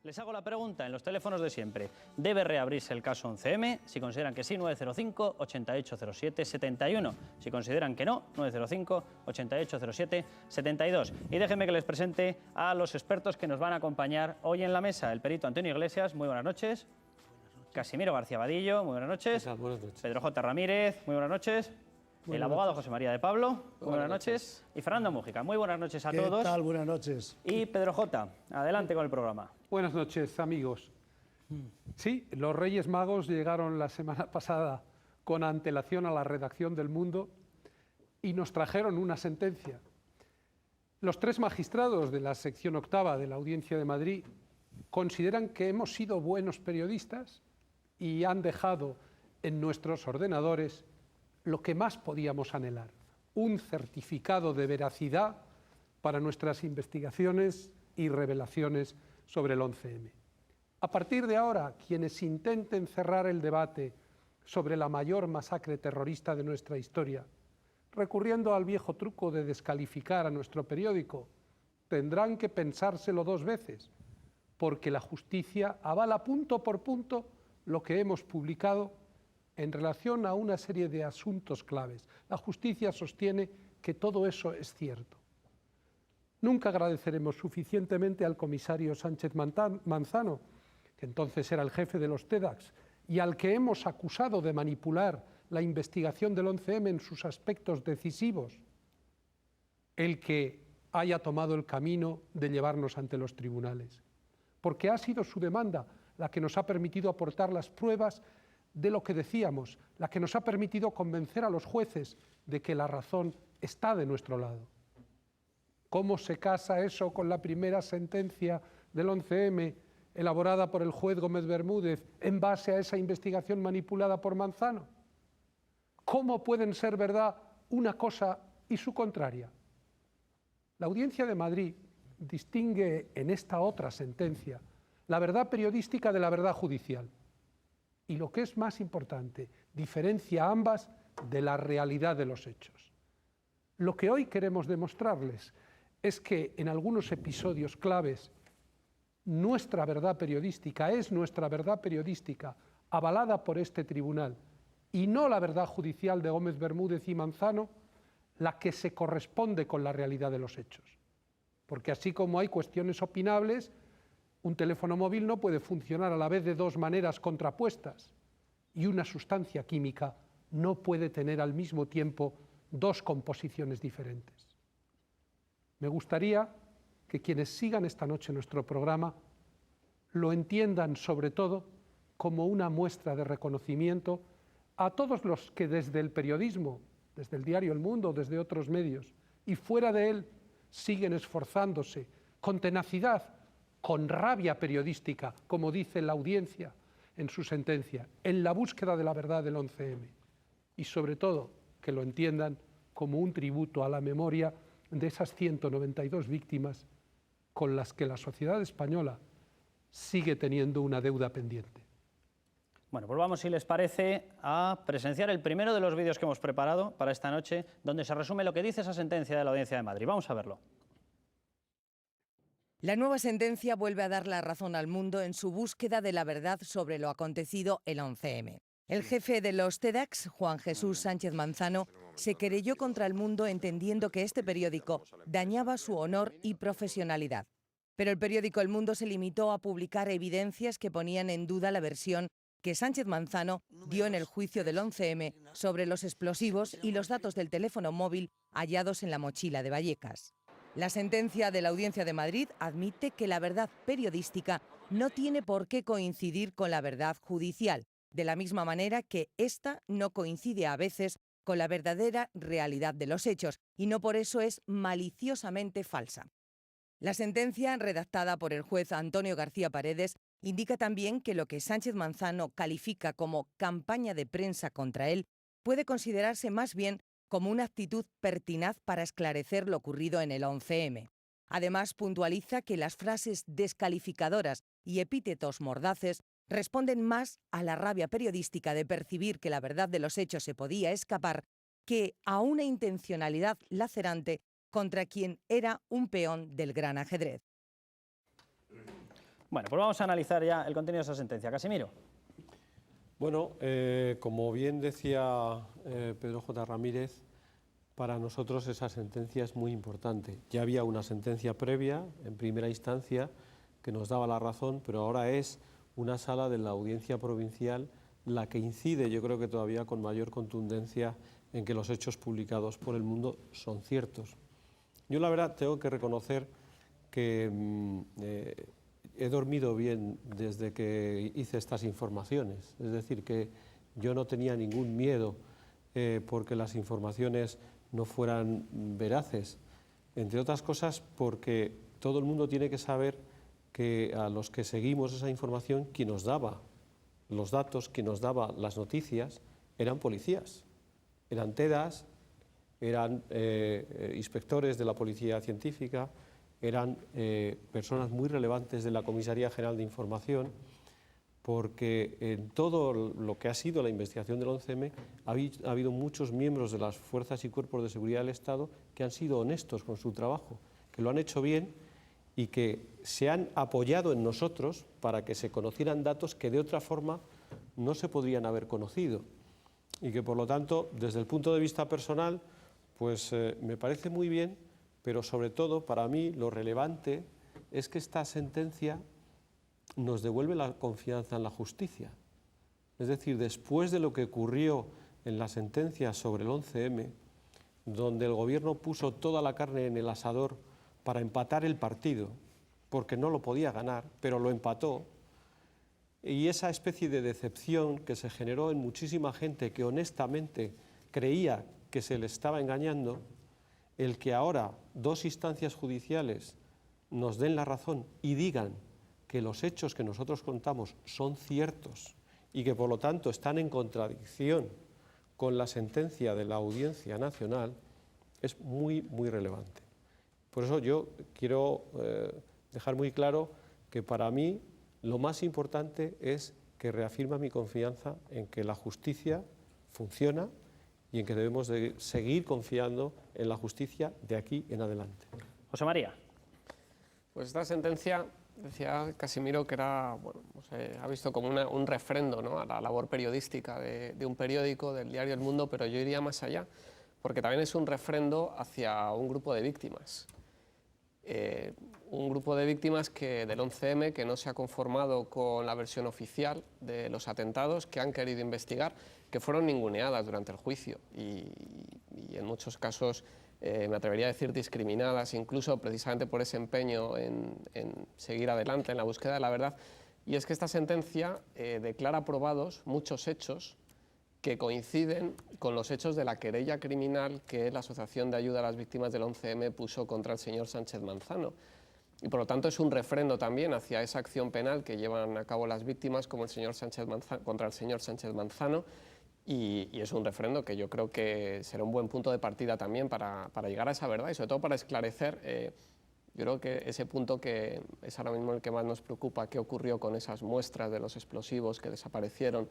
Les hago la pregunta en los teléfonos de siempre. ¿Debe reabrirse el caso 11M? Si consideran que sí, 905-8807-71. Si consideran que no, 905-8807-72. Y déjenme que les presente a los expertos que nos van a acompañar hoy en la mesa. El perito Antonio Iglesias, muy buenas noches. Casimiro García Vadillo, muy buenas noches. Buenas noches. Pedro J. Ramírez, muy buenas noches. El abogado José María de Pablo, muy buenas noches. Y Fernando Mújica, muy buenas noches a todos. ¿Qué tal? Buenas noches. Y Pedro J., adelante con el programa. Buenas noches, amigos. Sí, los Reyes Magos llegaron la semana pasada con antelación a la redacción del Mundo y nos trajeron una sentencia. Los tres magistrados de la sección octava de la Audiencia de Madrid consideran que hemos sido buenos periodistas y han dejado en nuestros ordenadores lo que más podíamos anhelar, un certificado de veracidad para nuestras investigaciones y revelaciones sobre el 11M. A partir de ahora, quienes intenten cerrar el debate sobre la mayor masacre terrorista de nuestra historia, recurriendo al viejo truco de descalificar a nuestro periódico, tendrán que pensárselo dos veces, porque la justicia avala punto por punto lo que hemos publicado en relación a una serie de asuntos claves. La justicia sostiene que todo eso es cierto. Nunca agradeceremos suficientemente al comisario Sánchez Manzano, que entonces era el jefe de los TEDx, y al que hemos acusado de manipular la investigación del 11M en sus aspectos decisivos, el que haya tomado el camino de llevarnos ante los tribunales. Porque ha sido su demanda la que nos ha permitido aportar las pruebas de lo que decíamos, la que nos ha permitido convencer a los jueces de que la razón está de nuestro lado. ¿Cómo se casa eso con la primera sentencia del 11M elaborada por el juez Gómez Bermúdez en base a esa investigación manipulada por Manzano? ¿Cómo pueden ser verdad una cosa y su contraria? La Audiencia de Madrid distingue en esta otra sentencia la verdad periodística de la verdad judicial. Y lo que es más importante, diferencia ambas de la realidad de los hechos. Lo que hoy queremos demostrarles es que en algunos episodios claves nuestra verdad periodística es nuestra verdad periodística avalada por este tribunal y no la verdad judicial de Gómez Bermúdez y Manzano la que se corresponde con la realidad de los hechos. Porque así como hay cuestiones opinables, un teléfono móvil no puede funcionar a la vez de dos maneras contrapuestas y una sustancia química no puede tener al mismo tiempo dos composiciones diferentes. Me gustaría que quienes sigan esta noche nuestro programa lo entiendan sobre todo como una muestra de reconocimiento a todos los que desde el periodismo, desde el diario El Mundo, desde otros medios y fuera de él siguen esforzándose con tenacidad, con rabia periodística, como dice la audiencia en su sentencia, en la búsqueda de la verdad del 11M. Y sobre todo, que lo entiendan como un tributo a la memoria de esas 192 víctimas con las que la sociedad española sigue teniendo una deuda pendiente. Bueno, pues vamos, si les parece, a presenciar el primero de los vídeos que hemos preparado para esta noche, donde se resume lo que dice esa sentencia de la Audiencia de Madrid. Vamos a verlo. La nueva sentencia vuelve a dar la razón al mundo en su búsqueda de la verdad sobre lo acontecido el 11M. El jefe de los TEDx, Juan Jesús Sánchez Manzano, se querelló contra El Mundo entendiendo que este periódico dañaba su honor y profesionalidad. Pero el periódico El Mundo se limitó a publicar evidencias que ponían en duda la versión que Sánchez Manzano dio en el juicio del 11M sobre los explosivos y los datos del teléfono móvil hallados en la mochila de Vallecas. La sentencia de la Audiencia de Madrid admite que la verdad periodística no tiene por qué coincidir con la verdad judicial, de la misma manera que ésta no coincide a veces con la verdadera realidad de los hechos, y no por eso es maliciosamente falsa. La sentencia, redactada por el juez Antonio García Paredes, indica también que lo que Sánchez Manzano califica como campaña de prensa contra él puede considerarse más bien como una actitud pertinaz para esclarecer lo ocurrido en el 11M. Además, puntualiza que las frases descalificadoras y epítetos mordaces responden más a la rabia periodística de percibir que la verdad de los hechos se podía escapar que a una intencionalidad lacerante contra quien era un peón del gran ajedrez. Bueno, pues vamos a analizar ya el contenido de esa sentencia. Casimiro. Bueno, como bien decía Pedro J. Ramírez, para nosotros esa sentencia es muy importante. Ya había una sentencia previa, en primera instancia, que nos daba la razón, pero ahora es una sala de la Audiencia Provincial la que incide, yo creo que todavía con mayor contundencia, en que los hechos publicados por El Mundo son ciertos. Yo la verdad tengo que reconocer que he dormido bien desde que hice estas informaciones, es decir, que yo no tenía ningún miedo porque las informaciones no fueran veraces, entre otras cosas porque todo el mundo tiene que saber que a los que seguimos esa información, quien nos daba los datos, quien nos daba las noticias, eran policías, eran TEDAS, eran inspectores de la Policía Científica, eran personas muy relevantes de la Comisaría General de Información, porque en todo lo que ha sido la investigación del 11M ha habido muchos miembros de las fuerzas y cuerpos de seguridad del Estado que han sido honestos con su trabajo, que lo han hecho bien y que se han apoyado en nosotros para que se conocieran datos que de otra forma no se podrían haber conocido. Y que por lo tanto, desde el punto de vista personal, pues me parece muy bien, pero sobre todo para mí lo relevante es que esta sentencia nos devuelve la confianza en la justicia. Es decir, después de lo que ocurrió en la sentencia sobre el 11M, donde el gobierno puso toda la carne en el asador para empatar el partido, porque no lo podía ganar, pero lo empató, y esa especie de decepción que se generó en muchísima gente que honestamente creía que se le estaba engañando, el que ahora dos instancias judiciales nos den la razón y digan que los hechos que nosotros contamos son ciertos y que por lo tanto están en contradicción con la sentencia de la Audiencia Nacional, es muy, muy relevante. Por eso yo quiero dejar muy claro que para mí lo más importante es que reafirma mi confianza en que la justicia funciona y en que debemos de seguir confiando en la justicia de aquí en adelante. José María. Pues esta sentencia, decía Casimiro, que era, bueno, ha visto como un refrendo, ¿no?, a la labor periodística de un periódico, del diario El Mundo, pero yo iría más allá, porque también es un refrendo hacia un grupo de víctimas. Un grupo de víctimas del 11M que no se ha conformado con la versión oficial de los atentados, que han querido investigar, que fueron ninguneadas durante el juicio y en muchos casos me atrevería a decir discriminadas, incluso precisamente por ese empeño en seguir adelante en la búsqueda de la verdad. Y es que esta sentencia declara probados muchos hechos que coinciden con los hechos de la querella criminal que la Asociación de Ayuda a las Víctimas del 11M puso contra el señor Sánchez Manzano. Y por lo tanto es un refrendo también hacia esa acción penal que llevan a cabo las víctimas como contra el señor Sánchez Manzano, y es un refrendo que yo creo que será un buen punto de partida también para llegar a esa verdad y sobre todo para esclarecer, yo creo que ese punto que es ahora mismo el que más nos preocupa, qué ocurrió con esas muestras de los explosivos que desaparecieron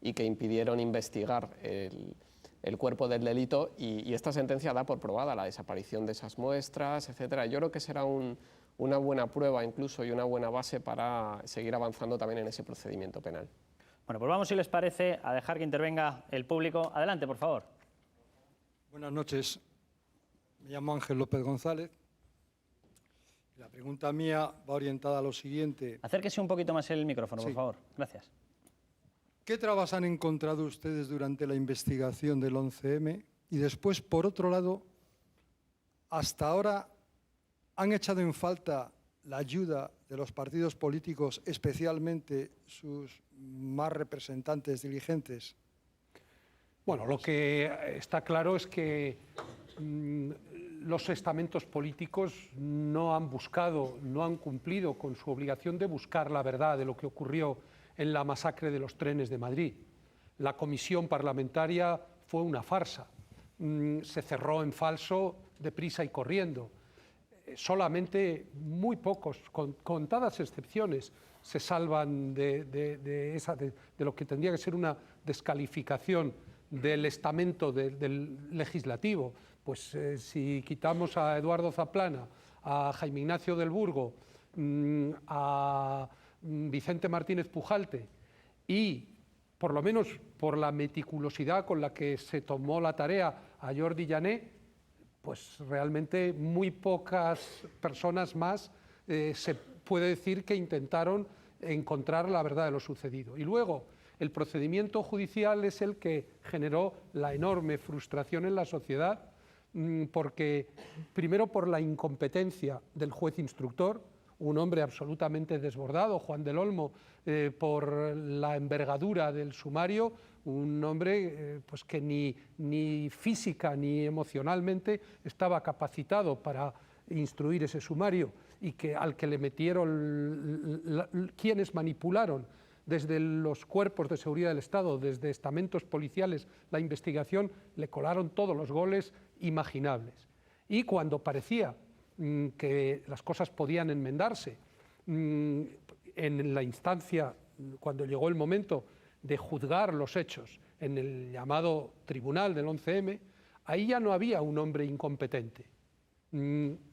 y que impidieron investigar el cuerpo del delito, y esta sentencia da por probada la desaparición de esas muestras, etcétera. Yo creo que será una buena prueba incluso y una buena base para seguir avanzando también en ese procedimiento penal. Bueno, pues vamos, si les parece, a dejar que intervenga el público. Adelante, por favor. Buenas noches. Me llamo Ángel López González. La pregunta mía va orientada a lo siguiente. Acérquese un poquito más el micrófono, por favor. Gracias. ¿Qué trabas han encontrado ustedes durante la investigación del 11M? Y después, por otro lado, hasta ahora han echado en falta la ayuda de los partidos políticos, especialmente sus más representantes dirigentes. Bueno, lo que está claro es que los estamentos políticos no han buscado, no han cumplido con su obligación de buscar la verdad de lo que ocurrió en la masacre de los trenes de Madrid. La comisión parlamentaria fue una farsa, se cerró en falso, deprisa y corriendo. Solamente muy pocos, contadas excepciones, se salvan de lo que tendría que ser una descalificación del estamento del legislativo. Pues si quitamos a Eduardo Zaplana, a Jaime Ignacio del Burgo, a Vicente Martínez Pujalte y, por lo menos por la meticulosidad con la que se tomó la tarea a Jordi Jané, pues realmente muy pocas personas más se puede decir que intentaron encontrar la verdad de lo sucedido. Y luego, el procedimiento judicial es el que generó la enorme frustración en la sociedad, porque primero por la incompetencia del juez instructor, un hombre absolutamente desbordado, Juan del Olmo, por la envergadura del sumario, un hombre pues que ni física ni emocionalmente estaba capacitado para instruir ese sumario y al que le metieron quienes manipularon desde los cuerpos de seguridad del Estado, desde estamentos policiales, la investigación, le colaron todos los goles imaginables. Y cuando parecía que las cosas podían enmendarse, en la instancia, cuando llegó el momento de juzgar los hechos en el llamado tribunal del 11M, ahí ya no había un hombre incompetente.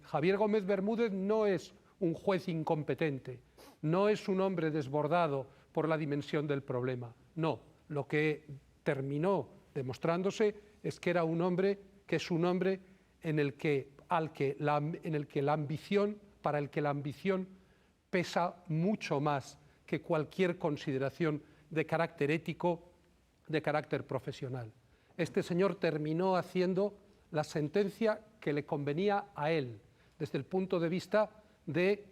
Javier Gómez Bermúdez no es un juez incompetente, no es un hombre desbordado por la dimensión del problema. No, lo que terminó demostrándose es que era un hombre que es un hombre para el que la ambición pesa mucho más que cualquier consideración de carácter ético, de carácter profesional. Este señor terminó haciendo la sentencia que le convenía a él, desde el punto de vista de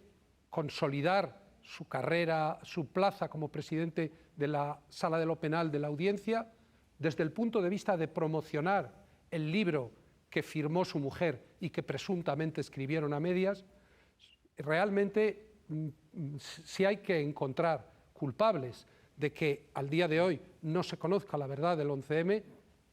consolidar su carrera, su plaza como presidente de la Sala de lo Penal de la Audiencia, desde el punto de vista de promocionar el libro que firmó su mujer y que presuntamente escribieron a medias. Realmente, si hay que encontrar culpables de que al día de hoy no se conozca la verdad del 11M,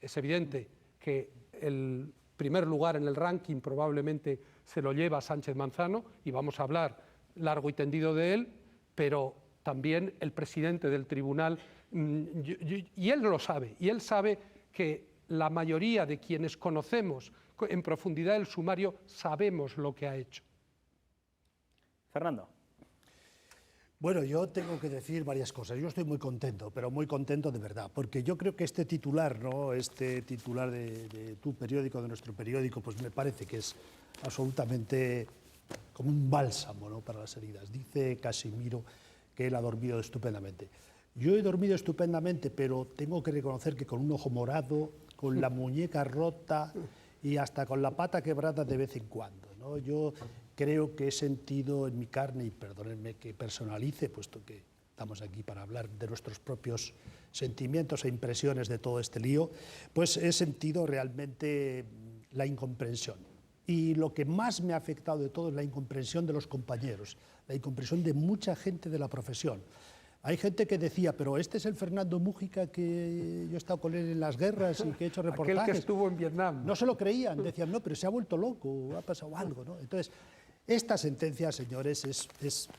es evidente que el primer lugar en el ranking probablemente se lo lleva Sánchez Manzano, y vamos a hablar largo y tendido de él, pero también el presidente del tribunal, y él lo sabe, y él sabe que la mayoría de quienes conocemos en profundidad el sumario sabemos lo que ha hecho. Fernando. Bueno, yo tengo que decir varias cosas. Yo estoy muy contento, pero muy contento de verdad, porque yo creo que este titular, ¿no? Este titular de tu periódico, de nuestro periódico, pues me parece que es absolutamente como un bálsamo, ¿no?, para las heridas. Dice Casimiro que él ha dormido estupendamente. Yo he dormido estupendamente, pero tengo que reconocer que con un ojo morado, con la muñeca rota y hasta con la pata quebrada de vez en cuando, ¿no? Yo creo que he sentido en mi carne, y perdónenme que personalice, puesto que estamos aquí para hablar de nuestros propios sentimientos e impresiones de todo este lío, pues he sentido realmente la incomprensión. Y lo que más me ha afectado de todo es la incomprensión de los compañeros, la incomprensión de mucha gente de la profesión. Hay gente que decía, pero este es el Fernando Múgica que yo he estado con él en las guerras y que he hecho reportajes. Aquel que estuvo en Vietnam. No se lo creían, decían, no, pero se ha vuelto loco, ha pasado algo, ¿no? Entonces, esta sentencia, señores, es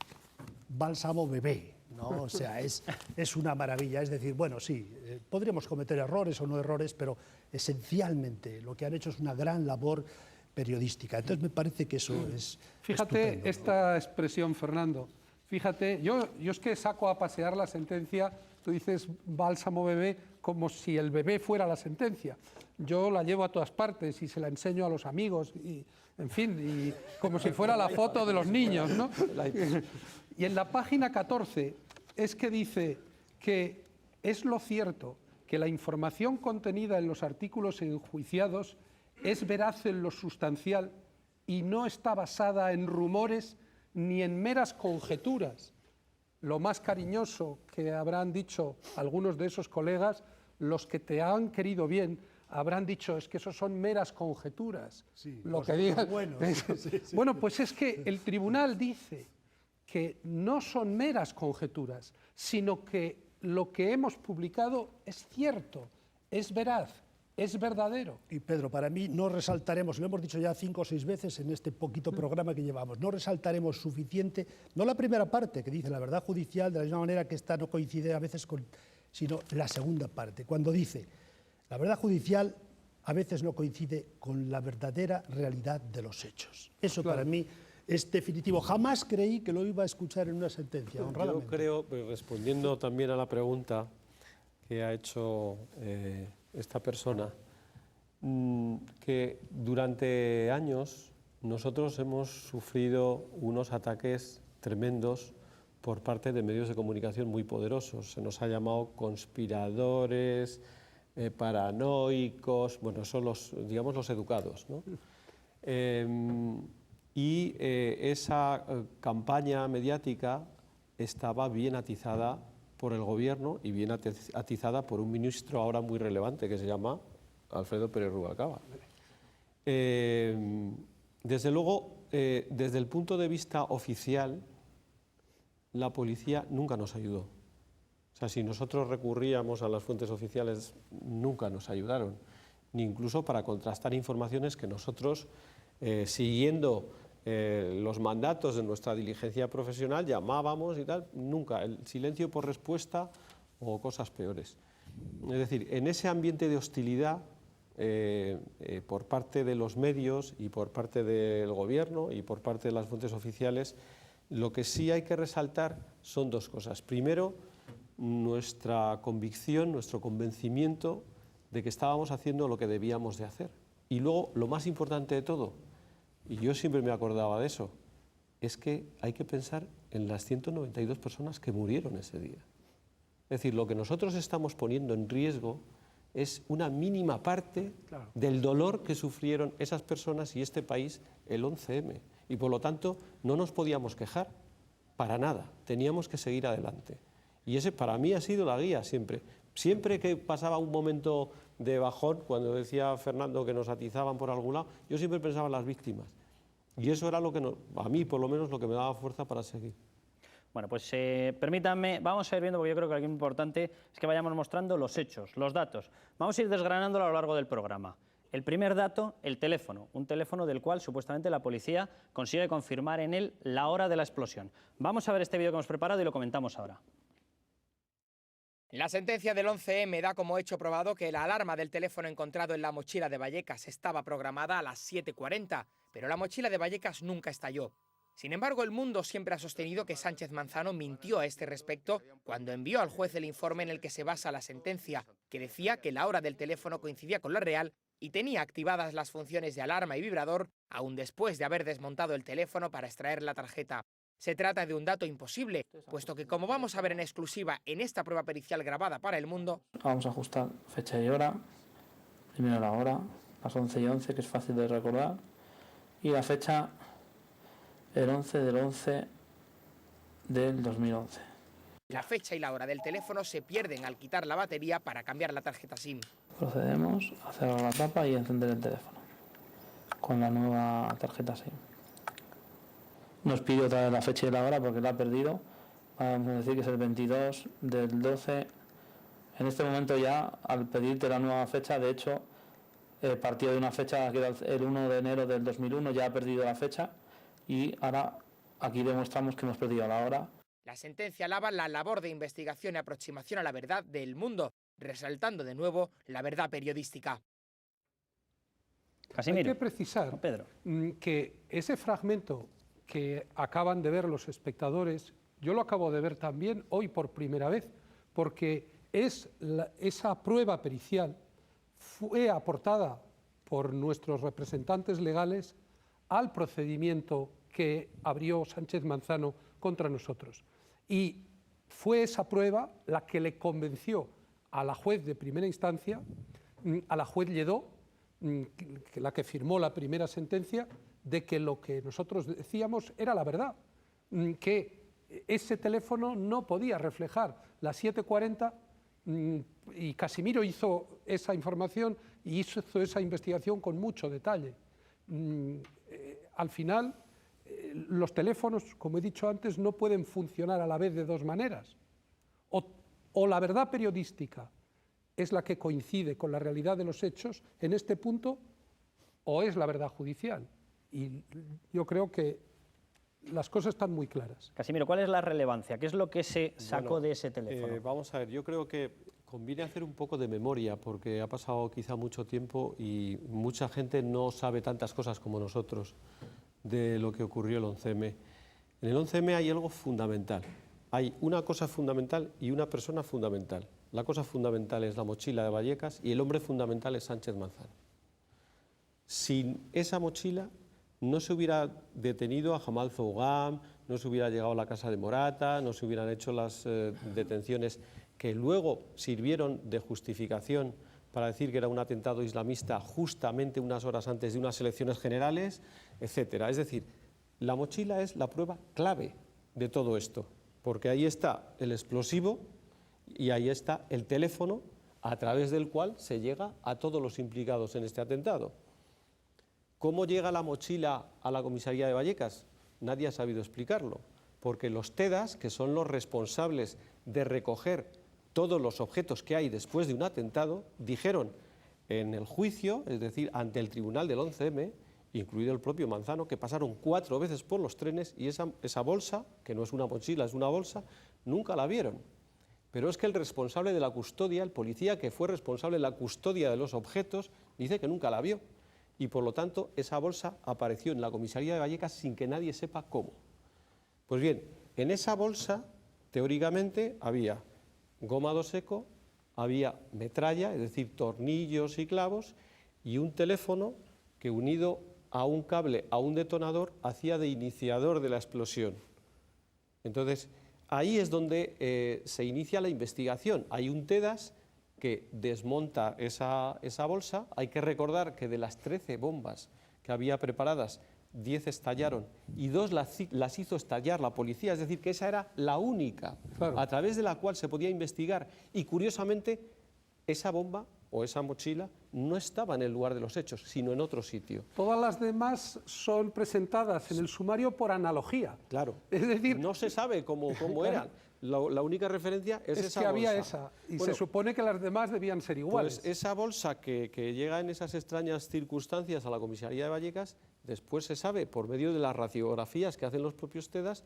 bálsamo bebé, ¿no? O sea, es una maravilla. Es decir, bueno, sí, podríamos cometer errores o no errores, pero esencialmente lo que han hecho es una gran labor periodística. Entonces, me parece que eso es Fíjate estupendo, ¿no? esta expresión, Fernando. Fíjate, yo es que saco a pasear la sentencia, tú dices bálsamo bebé, como si el bebé fuera la sentencia. Yo la llevo a todas partes y se la enseño a los amigos, y, en fin, y como si fuera la foto de los niños, ¿no? Y en la página 14 es que dice que es lo cierto que la información contenida en los artículos enjuiciados es veraz en lo sustancial y no está basada en rumores ni en meras conjeturas. Lo más cariñoso que habrán dicho algunos de esos colegas, los que te han querido bien, habrán dicho, es que eso son meras conjeturas. Sí, lo que digan. bueno, sí. Bueno, pues es que el tribunal dice que no son meras conjeturas, sino que lo que hemos publicado es cierto, es veraz, es verdadero. Y Pedro, para mí no resaltaremos, lo hemos dicho ya 5 o 6 veces en este poquito programa que llevamos, no resaltaremos suficiente, no la primera parte que dice la verdad judicial, de la misma manera que esta no coincide a veces con, sino la segunda parte, cuando dice la verdad judicial a veces no coincide con la verdadera realidad de los hechos. Eso claro. Para mí es definitivo. Jamás creí que lo iba a escuchar en una sentencia, honradamente. Yo creo, respondiendo también a la pregunta que ha hecho esta persona, que durante años nosotros hemos sufrido unos ataques tremendos por parte de medios de comunicación muy poderosos. Se nos ha llamado conspiradores, paranoicos, bueno, son los, digamos, los educados, ¿no? Esa campaña mediática estaba bien atizada por el gobierno y bien atizada por un ministro ahora muy relevante que se llama Alfredo Pérez Rubalcaba. Desde luego, desde el punto de vista oficial, la policía nunca nos ayudó. O sea, si nosotros recurríamos a las fuentes oficiales, nunca nos ayudaron, ni incluso para contrastar informaciones que nosotros, siguiendo los mandatos de nuestra diligencia profesional, llamábamos y tal, nunca, el silencio por respuesta o cosas peores. Es decir, en ese ambiente de hostilidad, por parte de los medios y por parte del gobierno y por parte de las fuentes oficiales, lo que sí hay que resaltar son dos cosas. Primero, nuestra convicción, nuestro convencimiento de que estábamos haciendo lo que debíamos de hacer. Y luego, lo más importante de todo, y yo siempre me acordaba de eso, es que hay que pensar en las 192 personas que murieron ese día. Es decir, lo que nosotros estamos poniendo en riesgo es una mínima parte del dolor que sufrieron esas personas y este país el 11M. Y por lo tanto no nos podíamos quejar para nada, teníamos que seguir adelante. Y ese para mí ha sido la guía siempre. Siempre que pasaba un momento de bajón, cuando decía Fernando que nos atizaban por algún lado, yo siempre pensaba en las víctimas. Y eso era lo que a mí por lo menos lo que me daba fuerza para seguir. Bueno, pues permítanme, vamos a ir viendo, porque yo creo que algo importante es que vayamos mostrando los hechos, los datos. Vamos a ir desgranándolo a lo largo del programa. El primer dato, el teléfono, un teléfono del cual supuestamente la policía consigue confirmar en él la hora de la explosión. Vamos a ver este vídeo que hemos preparado y lo comentamos ahora. La sentencia del 11M da como hecho probado que la alarma del teléfono encontrado en la mochila de Vallecas estaba programada a las 7:40, pero la mochila de Vallecas nunca estalló. Sin embargo, El Mundo siempre ha sostenido que Sánchez Manzano mintió a este respecto cuando envió al juez el informe en el que se basa la sentencia, que decía que la hora del teléfono coincidía con la real y tenía activadas las funciones de alarma y vibrador, aún después de haber desmontado el teléfono para extraer la tarjeta. Se trata de un dato imposible, puesto que, como vamos a ver en exclusiva en esta prueba pericial grabada para El Mundo... Vamos a ajustar fecha y hora. Primero la hora, las 11:11, que es fácil de recordar. Y la fecha, el 11 del 11 del 2011. La fecha y la hora del teléfono se pierden al quitar la batería para cambiar la tarjeta SIM. Procedemos a cerrar la tapa y encender el teléfono con la nueva tarjeta SIM. Nos pide otra vez la fecha y la hora porque la ha perdido. Vamos a decir que es el 22 del 12. En este momento ya, al pedirte la nueva fecha, de hecho, partió de una fecha que era el 1 de enero del 2001, ya ha perdido la fecha y ahora aquí demostramos que hemos perdido la hora. La sentencia alaba la labor de investigación y aproximación a la verdad de El Mundo, resaltando de nuevo la verdad periodística. Casimiro. Hay que precisar Pedro. que ese fragmento que acaban de ver los espectadores, yo lo acabo de ver también hoy por primera vez, porque esa prueba pericial fue aportada por nuestros representantes legales al procedimiento que abrió Sánchez Manzano contra nosotros. Y fue esa prueba la que le convenció a la juez de primera instancia, a la juez Lledó, la que firmó la primera sentencia, de que lo que nosotros decíamos era la verdad, que ese teléfono no podía reflejar las 7:40, y Casimiro hizo esa información y hizo esa investigación con mucho detalle. Al final, los teléfonos, como he dicho antes, no pueden funcionar a la vez de dos maneras. O la verdad periodística es la que coincide con la realidad de los hechos en este punto, o es la verdad judicial. Y yo creo que las cosas están muy claras. Casimiro, ¿cuál es la relevancia? ¿Qué es lo que se sacó de ese teléfono? Vamos a ver, yo creo que conviene hacer un poco de memoria porque ha pasado quizá mucho tiempo y mucha gente no sabe tantas cosas como nosotros. de lo que ocurrió el 11M. En el 11M hay algo fundamental. Hay una cosa fundamental y una persona fundamental. La cosa fundamental es la mochila de Vallecas y el hombre fundamental es Sánchez Manzano. Sin esa mochila no se hubiera detenido a Jamal Zougam, no se hubiera llegado a la casa de Morata, no se hubieran hecho las detenciones que luego sirvieron de justificación para decir que era un atentado islamista justamente unas horas antes de unas elecciones generales, etcétera. Es decir, la mochila es la prueba clave de todo esto, porque ahí está el explosivo y ahí está el teléfono a través del cual se llega a todos los implicados en este atentado. ¿Cómo llega la mochila a la comisaría de Vallecas? Nadie ha sabido explicarlo, porque los TEDAS, que son los responsables de recoger todos los objetos que hay después de un atentado, dijeron en el juicio, es decir, ante el tribunal del 11M, incluido el propio Manzano, que pasaron 4 veces por los trenes y esa bolsa, que no es una mochila, es una bolsa, nunca la vieron. Pero es que el responsable de la custodia, el policía que fue responsable de la custodia de los objetos, dice que nunca la vio. Y por lo tanto, esa bolsa apareció en la comisaría de Vallecas sin que nadie sepa cómo. Pues bien, en esa bolsa, teóricamente, había gomado seco, había metralla, es decir, tornillos y clavos, y un teléfono que, unido a un cable, a un detonador, hacía de iniciador de la explosión. Entonces, ahí es donde se inicia la investigación. Hay un TEDAS que desmonta esa bolsa. Hay que recordar que de las 13 bombas que había preparadas, 10 estallaron y 2 las hizo estallar la policía, es decir, que esa era la única a través de la cual se podía investigar. Y curiosamente, esa bomba o esa mochila no estaba en el lugar de los hechos, sino en otro sitio. Todas las demás son presentadas en el sumario por analogía. Claro, es decir, no se sabe cómo eran. La única referencia es esa que había bolsa. esa, y bueno, se supone que las demás debían ser iguales. Pues esa bolsa que llega en esas extrañas circunstancias a la comisaría de Vallecas, después se sabe, por medio de las radiografías que hacen los propios TEDAS,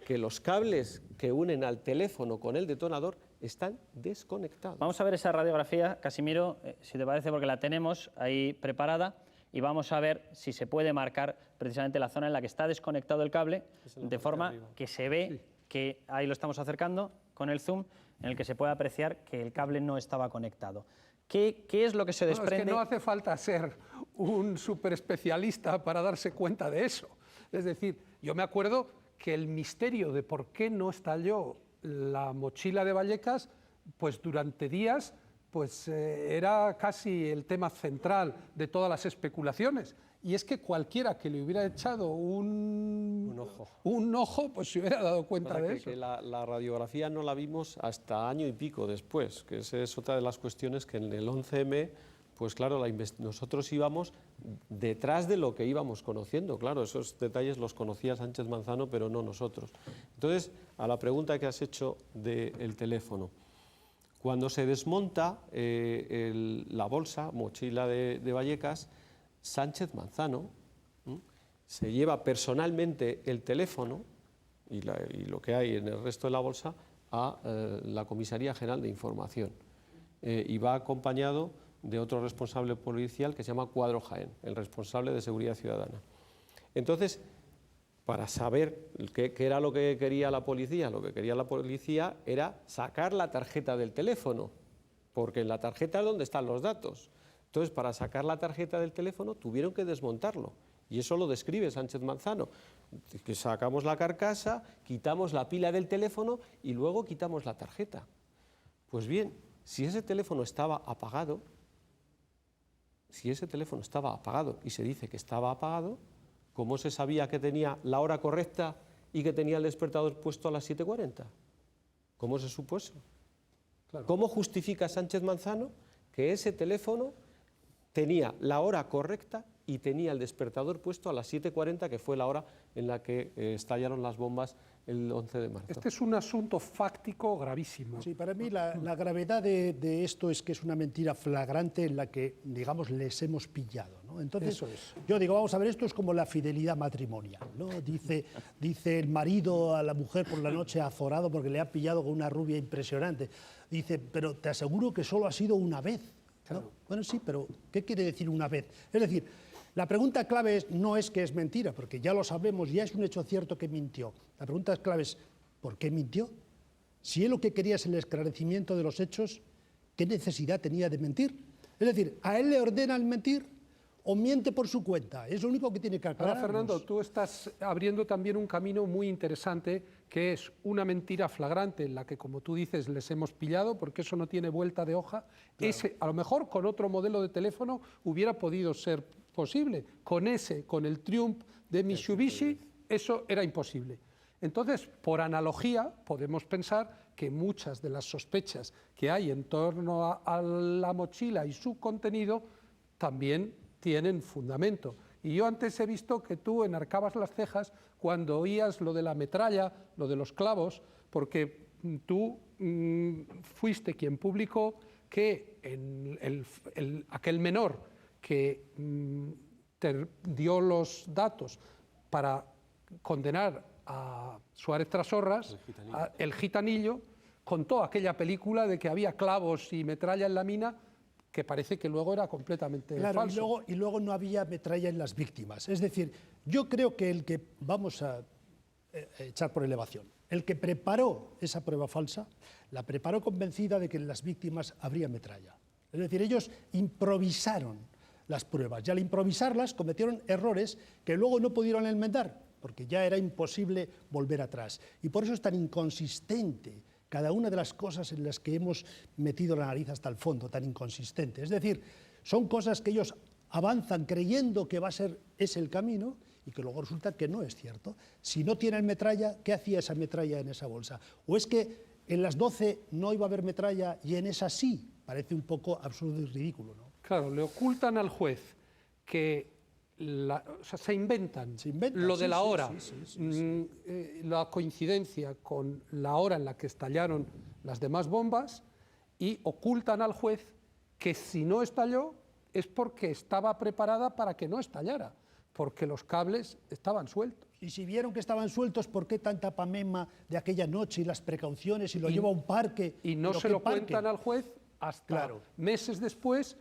que los cables que unen al teléfono con el detonador están desconectados. Vamos a ver esa radiografía, Casimiro, si te parece, porque la tenemos ahí preparada, y vamos a ver si se puede marcar precisamente la zona en la que está desconectado el cable, de forma que se ve que ahí lo estamos acercando con el zoom, en el que se puede apreciar que el cable no estaba conectado. ¿Qué es lo que se desprende? Es que no hace falta ser un superespecialista para darse cuenta de eso. Es decir, yo me acuerdo que el misterio de por qué no estalló la mochila de Vallecas, pues durante días pues era casi el tema central de todas las especulaciones. Y es que cualquiera que le hubiera echado un ojo, pues se hubiera dado cuenta de eso. Que la radiografía no la vimos hasta año y pico después, que esa es otra de las cuestiones que en el 11M, pues claro, nosotros íbamos detrás de lo que íbamos conociendo. Claro, esos detalles los conocía Sánchez Manzano, pero no nosotros. Entonces, a la pregunta que has hecho del teléfono. Cuando se desmonta la bolsa, mochila de Vallecas, Sánchez Manzano se lleva personalmente el teléfono y lo que hay en el resto de la bolsa a la Comisaría General de Información y va acompañado de otro responsable policial que se llama Cuadro Jaén, el responsable de Seguridad Ciudadana. Entonces, para saber qué era lo que quería la policía, lo que quería la policía era sacar la tarjeta del teléfono, porque en la tarjeta es donde están los datos. Entonces, para sacar la tarjeta del teléfono tuvieron que desmontarlo. Y eso lo describe Sánchez Manzano. Que sacamos la carcasa, quitamos la pila del teléfono y luego quitamos la tarjeta. Pues bien, si ese teléfono estaba apagado y se dice que estaba apagado, ¿cómo se sabía que tenía la hora correcta y que tenía el despertador puesto a las 7:40? ¿Cómo se supo eso? Claro. ¿Cómo justifica Sánchez Manzano que ese teléfono tenía la hora correcta y tenía el despertador puesto a las 7:40, que fue la hora en la que estallaron las bombas el 11 de marzo? Este es un asunto fáctico gravísimo. Sí, para mí la gravedad de esto es que es una mentira flagrante en la que, digamos, les hemos pillado, ¿no? Entonces, yo digo, vamos a ver, esto es como la fidelidad matrimonial, ¿no? Dice el marido a la mujer por la noche azorado porque le ha pillado con una rubia impresionante. Dice, pero te aseguro que solo ha sido una vez. Claro. ¿No? Bueno, sí, pero ¿qué quiere decir una vez? Es decir, La pregunta clave no es que es mentira, porque ya lo sabemos, ya es un hecho cierto que mintió. La pregunta clave es, ¿por qué mintió? Si él lo que quería es el esclarecimiento de los hechos, ¿qué necesidad tenía de mentir? Es decir, ¿a él le ordenan mentir o miente por su cuenta? Es lo único que tiene que aclarar. Ahora, Fernando, tú estás abriendo también un camino muy interesante, que es una mentira flagrante en la que, como tú dices, les hemos pillado, porque eso no tiene vuelta de hoja. Claro. Ese, a lo mejor con otro modelo de teléfono hubiera podido ser posible. Con el Triumph de Mitsubishi, eso era imposible. Entonces, por analogía, podemos pensar que muchas de las sospechas que hay en torno a la mochila y su contenido también tienen fundamento. Y yo antes he visto que tú enarcabas las cejas cuando oías lo de la metralla, lo de los clavos, porque tú fuiste quien publicó que aquel menor que te dio los datos para condenar a Suárez Trasorras, el gitanillo, contó aquella película de que había clavos y metralla en la mina, que parece que luego era completamente falso. Y luego no había metralla en las víctimas. Es decir, yo creo que el que, vamos a echar por elevación, el que preparó esa prueba falsa, la preparó convencida de que en las víctimas habría metralla. Es decir, ellos improvisaron las pruebas y al improvisarlas cometieron errores que luego no pudieron enmendar, porque ya era imposible volver atrás. Y por eso es tan inconsistente cada una de las cosas en las que hemos metido la nariz hasta el fondo, tan inconsistente. Es decir, son cosas que ellos avanzan creyendo que es el camino y que luego resulta que no es cierto. Si no tienen metralla, ¿qué hacía esa metralla en esa bolsa? ¿O es que en las 12 no iba a haber metralla y en esa sí? Parece un poco absurdo y ridículo, ¿no? Claro, le ocultan al juez que se inventan lo de la hora, la coincidencia con la hora en la que estallaron las demás bombas, y ocultan al juez que si no estalló es porque estaba preparada para que no estallara, porque los cables estaban sueltos. Y si vieron que estaban sueltos, ¿por qué tanta pamema de aquella noche y las precauciones y lo lleva a un parque? Y no se lo cuentan al juez hasta meses después,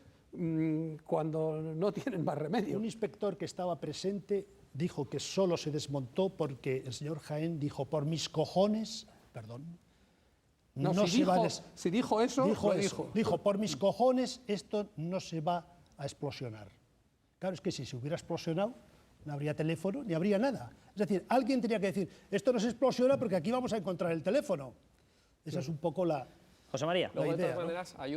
cuando no tienen más remedio. Un inspector que estaba presente dijo que solo se desmontó porque el señor Jaén dijo, por mis cojones, perdón, si dijo eso, dijo, por mis cojones esto no se va a explosionar. Claro, es que si se hubiera explosionado, no habría teléfono ni habría nada. Es decir, alguien tenía que decir, esto no se explosiona porque aquí vamos a encontrar el teléfono. Esa es un poco la... José María. Luego, de todas maneras, hay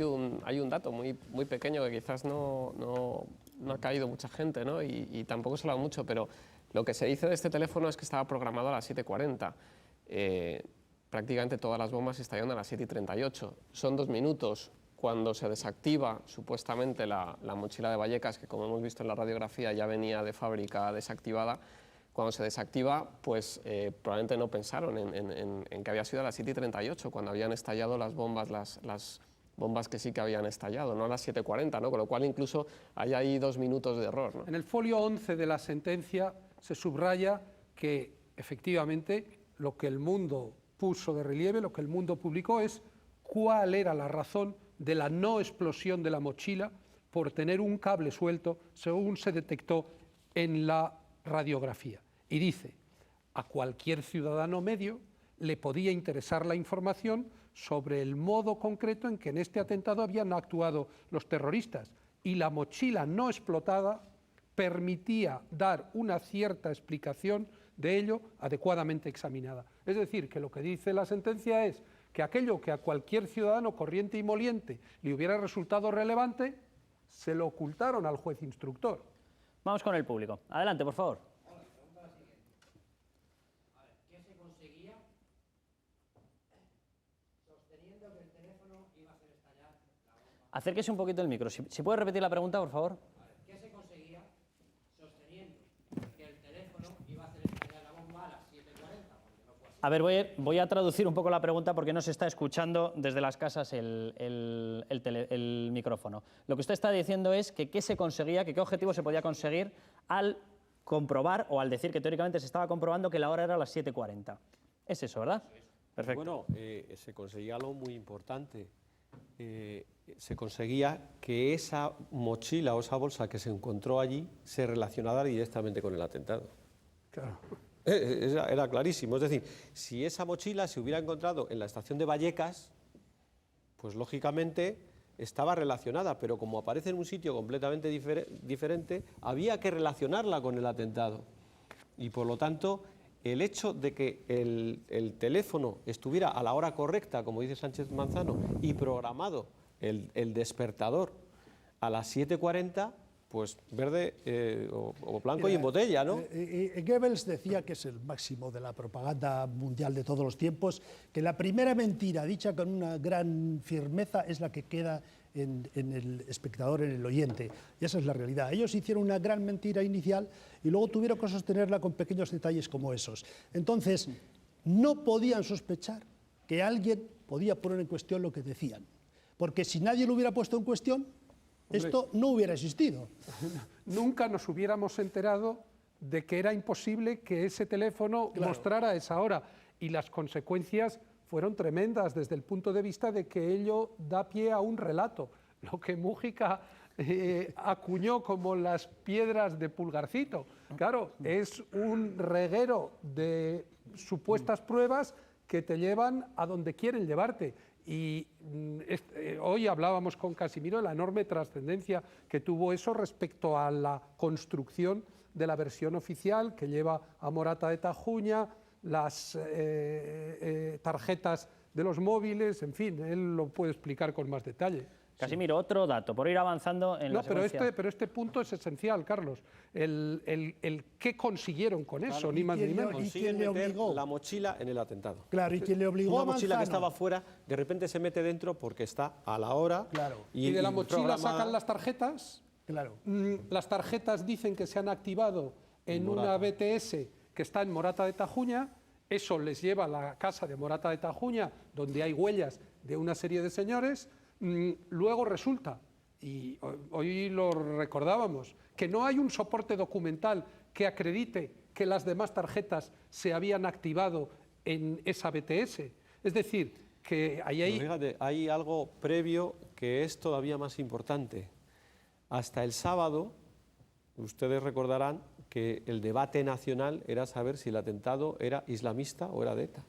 un dato muy pequeño que quizás no ha caído mucha gente, ¿no? y tampoco se ha hablado mucho, pero lo que se dice de este teléfono es que estaba programado a las 7:40. Prácticamente todas las bombas estallaron a las 7:38. Son 2 minutos cuando se desactiva supuestamente la mochila de Vallecas, que como hemos visto en la radiografía ya venía de fábrica desactivada. Cuando se desactiva, pues probablemente no pensaron en que había sido a las 7:38, cuando habían estallado las bombas, las bombas que sí que habían estallado, no a las 7:40, ¿no? Con lo cual incluso hay ahí 2 minutos de error, ¿no? En el folio 11 de la sentencia se subraya que efectivamente lo que El Mundo puso de relieve, lo que El Mundo publicó es cuál era la razón de la no explosión de la mochila por tener un cable suelto, según se detectó en la radiografía. Y dice, a cualquier ciudadano medio le podía interesar la información sobre el modo concreto en que en este atentado habían actuado los terroristas, y la mochila no explotada permitía dar una cierta explicación de ello adecuadamente examinada. Es decir, que lo que dice la sentencia es que aquello que a cualquier ciudadano corriente y moliente le hubiera resultado relevante, se lo ocultaron al juez instructor. Vamos con el público. Adelante, por favor. ¿Qué se conseguía sosteniendo que el teléfono iba a hacer estallar la bomba? Acérquese un poquito el micro. Si puede repetir la pregunta, por favor. ¿Qué se conseguía sosteniendo que el teléfono iba a hacer estallar la bomba a las 7:40? A ver, voy a traducir un poco la pregunta porque no se está escuchando desde las casas el micrófono. Lo que usted está diciendo es que qué se conseguía, que qué objetivo se podía conseguir al comprobar o al decir que teóricamente se estaba comprobando que la hora era las 7:40. Es eso, ¿verdad? Perfecto. Bueno, se conseguía algo muy importante, se conseguía que esa mochila o esa bolsa que se encontró allí se relacionara directamente con el atentado. Claro. Era clarísimo. Es decir, si esa mochila se hubiera encontrado en la estación de Vallecas, pues lógicamente estaba relacionada, pero como aparece en un sitio completamente diferente, había que relacionarla con el atentado. Y por lo tanto, el hecho de que el teléfono estuviera a la hora correcta, como dice Sánchez Manzano, y programado el despertador a las 7:40, pues verde o blanco. Mira, y en botella, ¿no? Goebbels decía, que es el máximo de la propaganda mundial de todos los tiempos, que la primera mentira dicha con una gran firmeza es la que queda en el espectador, en el oyente. Y esa es la realidad. Ellos hicieron una gran mentira inicial y luego tuvieron que sostenerla con pequeños detalles como esos. Entonces, no podían sospechar que alguien podía poner en cuestión lo que decían. Porque si nadie lo hubiera puesto en cuestión, esto no hubiera existido. Nunca nos hubiéramos enterado de que era imposible que ese teléfono mostrara esa hora. Y las consecuencias fueron tremendas desde el punto de vista de que ello da pie a un relato. Lo que Mújica acuñó como las piedras de Pulgarcito. Claro, es un reguero de supuestas pruebas que te llevan a donde quieren llevarte. Y hoy hablábamos con Casimiro de la enorme trascendencia que tuvo eso respecto a la construcción de la versión oficial que lleva a Morata de Tajuña, las tarjetas de los móviles, en fin, él lo puede explicar con más detalle. Casimiro, otro dato, por ir avanzando en la secuencia. Pero este punto es esencial, Carlos. El qué consiguieron con eso, ni más ni menos. Consiguen meter la mochila en el atentado. Claro, y quien le obligó a Manzano. Una mochila que estaba fuera, de repente se mete dentro porque está a la hora. Claro. Y de la mochila sacan las tarjetas. Claro. Las tarjetas dicen que se han activado en una BTS que está en Morata de Tajuña. Eso les lleva a la casa de Morata de Tajuña, donde hay huellas de una serie de señores. Luego resulta, y hoy lo recordábamos, que no hay un soporte documental que acredite que las demás tarjetas se habían activado en esa BTS. Es decir, que fíjate, hay algo previo que es todavía más importante. Hasta el sábado, ustedes recordarán que el debate nacional era saber si el atentado era islamista o era de ETA.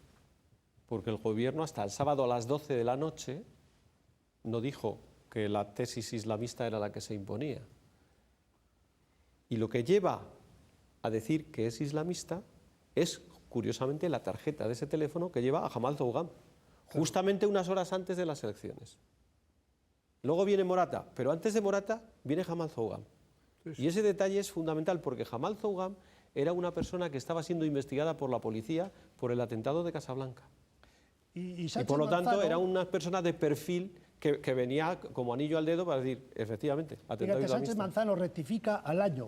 Porque el gobierno hasta el sábado a las 12 de la noche no dijo que la tesis islamista era la que se imponía. Y lo que lleva a decir que es islamista es, curiosamente, la tarjeta de ese teléfono que lleva a Jamal Zougham, justamente unas horas antes de las elecciones. Luego viene Morata, pero antes de Morata viene Jamal Zougham. Y ese detalle es fundamental porque Jamal Zougham era una persona que estaba siendo investigada por la policía por el atentado de Casablanca. Y por lo tanto era una persona de perfil que venía como anillo al dedo para decir, efectivamente, atentado islamista. Sánchez Manzano rectifica al año,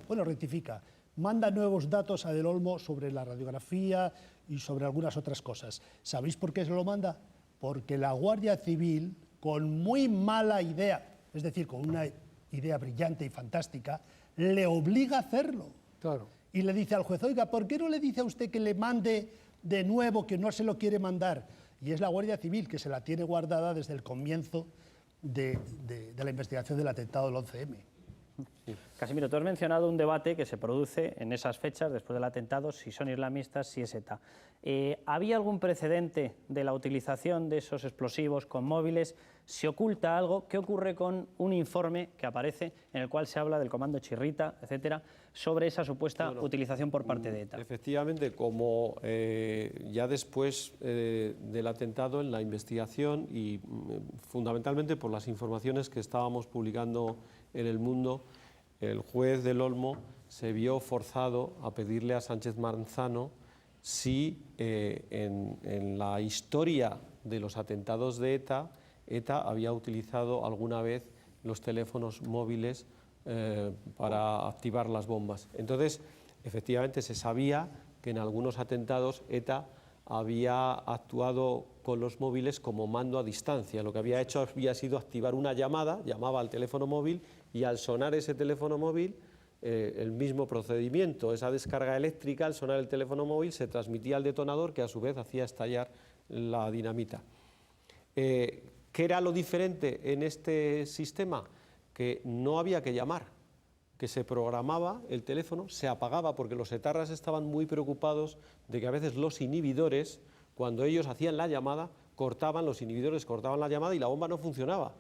manda nuevos datos a Del Olmo sobre la radiografía y sobre algunas otras cosas. ¿Sabéis por qué se lo manda? Porque la Guardia Civil, con muy mala idea, es decir, con una idea brillante y fantástica, le obliga a hacerlo. Claro. Y le dice al juez, oiga, ¿por qué no le dice a usted que le mande de nuevo, que no se lo quiere mandar? Y es la Guardia Civil que se la tiene guardada desde el comienzo de la investigación del atentado del 11M. Sí. Casimiro, tú has mencionado un debate que se produce en esas fechas, después del atentado, si son islamistas, si es ETA. ¿Había algún precedente de la utilización de esos explosivos con móviles? ¿Se oculta algo? ¿Qué ocurre con un informe que aparece en el cual se habla del comando Chirrita, etcétera, sobre esa supuesta utilización por parte de ETA? Efectivamente, como ya después del atentado, en la investigación y fundamentalmente por las informaciones que estábamos publicando en El Mundo, el juez Del Olmo se vio forzado a pedirle a Sánchez Manzano si en la historia de los atentados de ETA había utilizado alguna vez los teléfonos móviles para activar las bombas. Entonces, efectivamente, se sabía que en algunos atentados ETA había actuado con los móviles como mando a distancia. Lo que había hecho había sido activar una llamada, llamaba al teléfono móvil y al sonar ese teléfono móvil, el mismo procedimiento, esa descarga eléctrica, al sonar el teléfono móvil se transmitía al detonador que a su vez hacía estallar la dinamita. ¿Qué ¿Qué era lo diferente en este sistema? Que no había que llamar, que se programaba el teléfono, se apagaba, porque los etarras estaban muy preocupados de que a veces los inhibidores, cuando ellos hacían la llamada, los inhibidores cortaban la llamada y la bomba no funcionaba.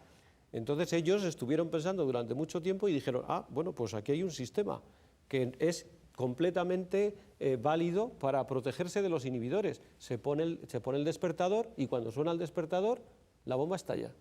Entonces ellos estuvieron pensando durante mucho tiempo y dijeron, bueno, pues aquí hay un sistema que es completamente válido para protegerse de los inhibidores. Se pone el despertador y cuando suena el despertador, la bomba estalla.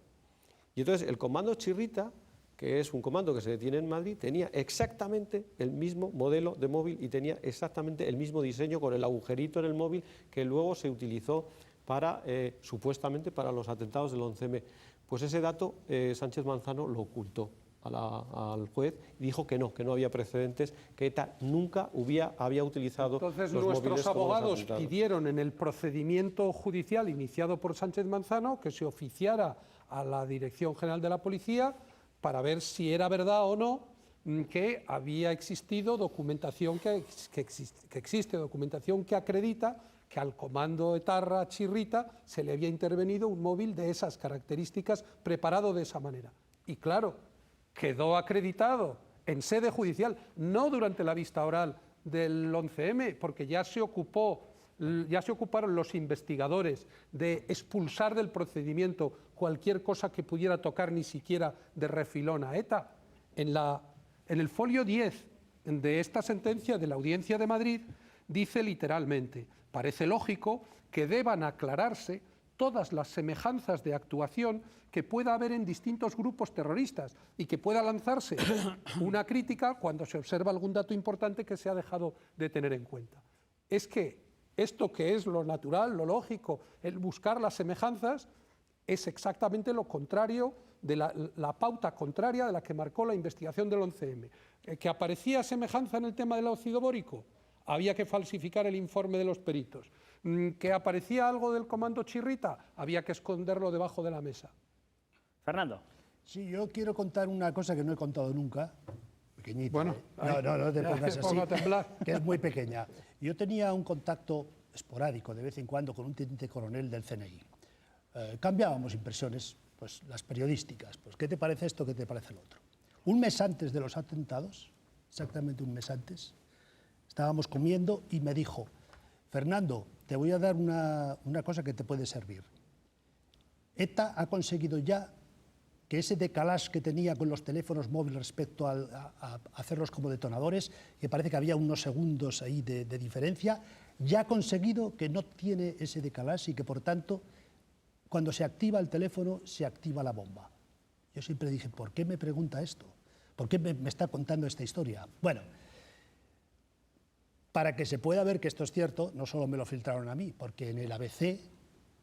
Y entonces el comando chirrita, que es un comando que se detiene en Madrid, tenía exactamente el mismo modelo de móvil y tenía exactamente el mismo diseño con el agujerito en el móvil que luego se utilizó para, supuestamente para los atentados del 11M. Pues ese dato Sánchez Manzano lo ocultó al juez y dijo que no había precedentes, que ETA nunca había utilizado Entonces los móviles nuestros como los abogados atentados. pidieron en el procedimiento judicial iniciado por Sánchez Manzano que se oficiara a la Dirección General de la Policía para ver si era verdad o no que había existido documentación que existe documentación que acredita que al comando etarra chirrita se le había intervenido un móvil de esas características preparado de esa manera. Y claro, quedó acreditado en sede judicial, no durante la vista oral del 11M, porque ya se ocuparon los investigadores de expulsar del procedimiento cualquier cosa que pudiera tocar ni siquiera de refilón a ETA. En el folio 10 de esta sentencia de la Audiencia de Madrid dice literalmente: parece lógico que deban aclararse todas las semejanzas de actuación que pueda haber en distintos grupos terroristas y que pueda lanzarse una crítica cuando se observa algún dato importante que se ha dejado de tener en cuenta. Es que esto que es lo natural, lo lógico, el buscar las semejanzas, es exactamente lo contrario de la pauta contraria de la que marcó la investigación del 11M. ¿Que aparecía semejanza en el tema del óxido bórico? Había que falsificar el informe de los peritos. ¿Que aparecía algo del comando chirrita? Había que esconderlo debajo de la mesa. Fernando. Sí, yo quiero contar una cosa que no he contado nunca, pequeñita. Bueno, no te pongas así, a temblar. que es muy pequeña. Yo tenía un contacto esporádico de vez en cuando con un teniente coronel del CNI. Cambiábamos impresiones, pues las periodísticas. Pues, ¿qué te parece esto? ¿Qué te parece lo otro? Un mes antes de los atentados, exactamente un mes antes, estábamos comiendo y me dijo: Fernando, te voy a dar una cosa que te puede servir. ETA ha conseguido ya que ese decalage que tenía con los teléfonos móviles respecto a hacerlos como detonadores, que parece que había unos segundos ahí de diferencia, ya ha conseguido que no tiene ese decalage y que, por tanto, cuando se activa el teléfono, se activa la bomba. Yo siempre dije, ¿por qué me pregunta esto? ¿Por qué me está contando esta historia? Bueno, para que se pueda ver que esto es cierto, no solo me lo filtraron a mí, porque en el ABC,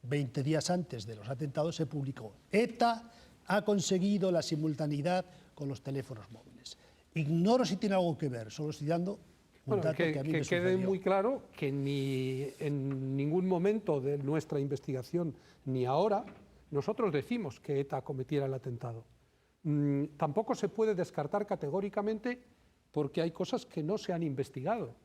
20 días antes de los atentados, se publicó: ETA ha conseguido la simultaneidad con los teléfonos móviles. Ignoro si tiene algo que ver, solo estoy dando un dato que a mí me quede sucedió. muy claro que ni en ningún momento de nuestra investigación, ni ahora, nosotros decimos que ETA cometiera el atentado. Tampoco se puede descartar categóricamente porque hay cosas que no se han investigado.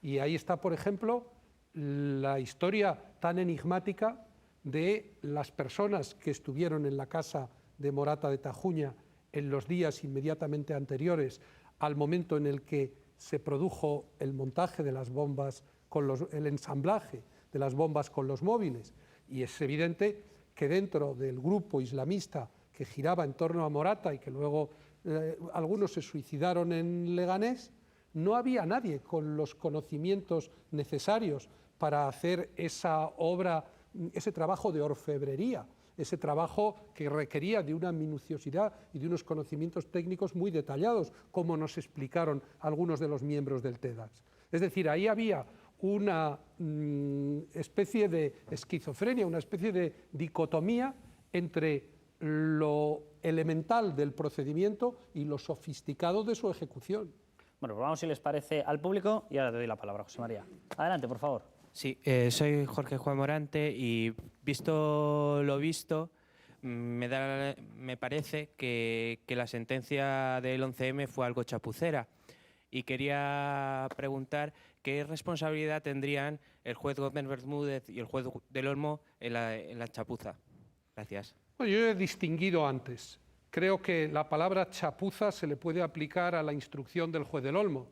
Y ahí está, por ejemplo, la historia tan enigmática de las personas que estuvieron en la casa de Morata de Tajuña en los días inmediatamente anteriores al momento en el que se produjo el montaje de las bombas, el ensamblaje de las bombas con los móviles. Y es evidente que dentro del grupo islamista que giraba en torno a Morata y que luego algunos se suicidaron en Leganés, no había nadie con los conocimientos necesarios para hacer esa obra, ese trabajo de orfebrería, ese trabajo que requería de una minuciosidad y de unos conocimientos técnicos muy detallados, como nos explicaron algunos de los miembros del TEDx. Es decir, ahí había una especie de esquizofrenia, una especie de dicotomía entre lo elemental del procedimiento y lo sofisticado de su ejecución. Bueno, pues vamos, si les parece, al público y ahora te doy la palabra, José María. Adelante, por favor. Sí, soy Jorge Juan Morante y visto lo visto, me parece que la sentencia del 11M fue algo chapucera y quería preguntar qué responsabilidad tendrían el juez Gómez Bermúdez y el juez del Olmo en la chapuza. Gracias. Bueno, yo he distinguido antes. Creo que la palabra chapuza se le puede aplicar a la instrucción del juez del Olmo.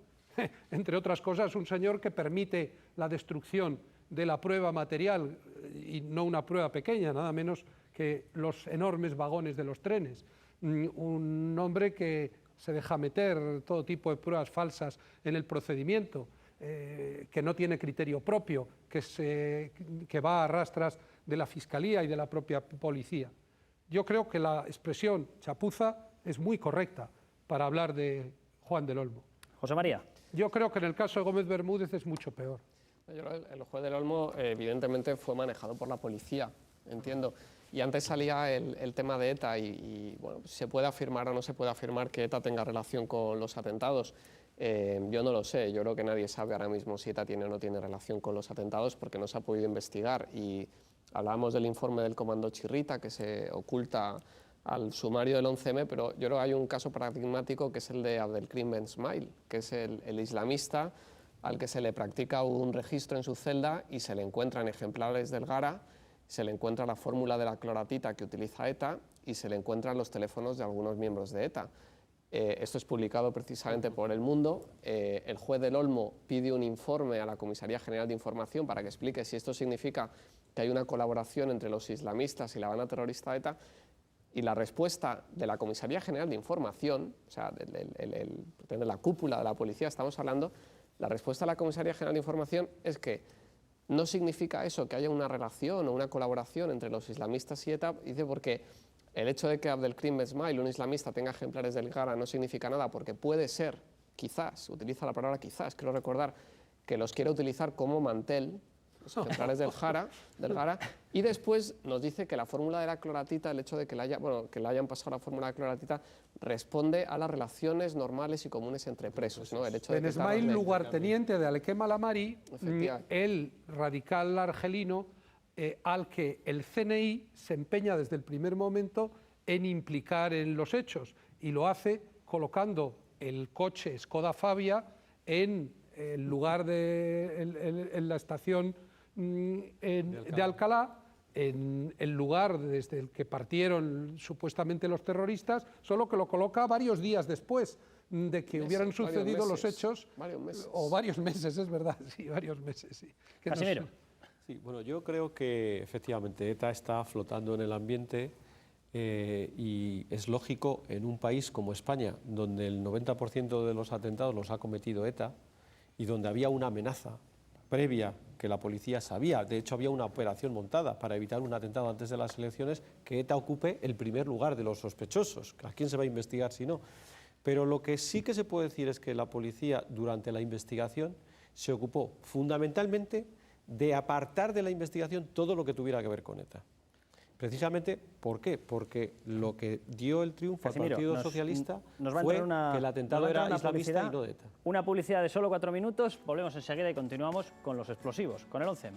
Entre otras cosas, un señor que permite la destrucción de la prueba material, y no una prueba pequeña, nada menos que los enormes vagones de los trenes. Un hombre que se deja meter todo tipo de pruebas falsas en el procedimiento, que no tiene criterio propio, que va a rastras de la Fiscalía y de la propia policía. Yo creo que la expresión chapuza es muy correcta para hablar de Juan del Olmo. José María. Yo creo que en el caso de Gómez Bermúdez es mucho peor. El juez del Olmo evidentemente fue manejado por la policía, entiendo. Y antes salía el tema de ETA y bueno, se puede afirmar o no se puede afirmar que ETA tenga relación con los atentados. Yo no lo sé, yo creo que nadie sabe ahora mismo si ETA tiene o no tiene relación con los atentados porque no se ha podido investigar. Y hablábamos del informe del Comando Chirrita que se oculta al sumario del 11M, pero yo creo que hay un caso paradigmático que es el de Abdelkrim Ben Smail, que es el islamista al que se le practica un registro en su celda y se le encuentran ejemplares del Gara, se le encuentra la fórmula de la cloratita que utiliza ETA y se le encuentran los teléfonos de algunos miembros de ETA. Esto es publicado precisamente por El Mundo. El juez del Olmo pide un informe a la Comisaría General de Información para que explique si esto significa que hay una colaboración entre los islamistas y la banda terrorista ETA, y la respuesta de la Comisaría General de Información, o sea, de la cúpula de la policía estamos hablando, la respuesta de la Comisaría General de Información es que no significa eso, que haya una relación o una colaboración entre los islamistas y ETA, dice porque el hecho de que Abdelkrim Ben Smail, un islamista, tenga ejemplares del Gara no significa nada, porque puede ser, quizás, utiliza la palabra quizás, quiero recordar, que los quiere utilizar como mantel, los ejemplares del Gara, y después nos dice que la fórmula de la cloratita, el hecho de que le hayan pasado la fórmula de cloratita, responde a las relaciones normales y comunes entre presos, ¿no? El hecho de Ben Smail, lugarteniente de Alequem Alamari, el radical argelino al que el CNI se empeña desde el primer momento en implicar en los hechos, y lo hace colocando el coche Skoda Fabia en el lugar en la estación de Alcalá, en el lugar desde el que partieron supuestamente los terroristas, solo que lo coloca varios días después de que hubieran sucedido los hechos, o varios meses, es verdad, sí, varios meses. Sí. Casimiro. Sí, bueno, yo creo que efectivamente ETA está flotando en el ambiente y es lógico en un país como España, donde el 90% de los atentados los ha cometido ETA y donde había una amenaza previa que la policía sabía, de hecho había una operación montada para evitar un atentado antes de las elecciones, que ETA ocupe el primer lugar de los sospechosos. ¿A quién se va a investigar si no? Pero lo que sí que se puede decir es que la policía durante la investigación se ocupó fundamentalmente de apartar de la investigación todo lo que tuviera que ver con ETA. Precisamente, ¿por qué? Porque lo que dio el triunfo al Partido Socialista fue que el atentado era islamista y no de ETA. Una publicidad de solo 4 minutos, volvemos enseguida y continuamos con los explosivos, con el 11M.